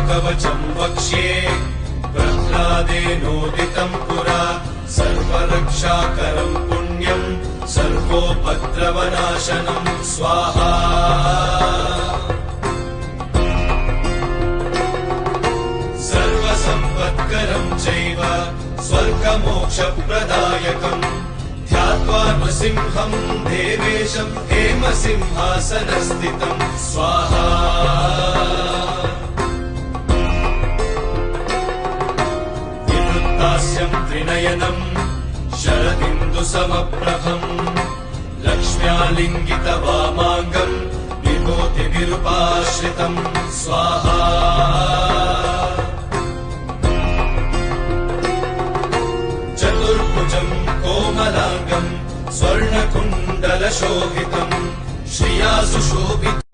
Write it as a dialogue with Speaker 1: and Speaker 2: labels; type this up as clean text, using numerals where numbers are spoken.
Speaker 1: कवचम् वक्ष्ये प्रह्लादेनोदितम् पुरा सर्वरक्षाकरम् पुण्यम् सर्वोपद्रवनाशनम् स्वाहा सर्वसम्पत्करम् चैव स्वर्गमोक्षप्रदायकम् ध्यात्वा नृसिंहम् देवेशम् हेमसिंहासनस्थितम् स्वाहा विवृत्तास्यम् त्रिनयनम् शरदिन्दुसमप्रभम् लक्ष्म्यालिङ्गितवामाङ्गम् विभूतिविरूपाश्रितम् स्वाहा चतुर्भुजम् कोमलाङ्गम् स्वर्णकुण्डलशोभितम् श्रिया सुशोभितम्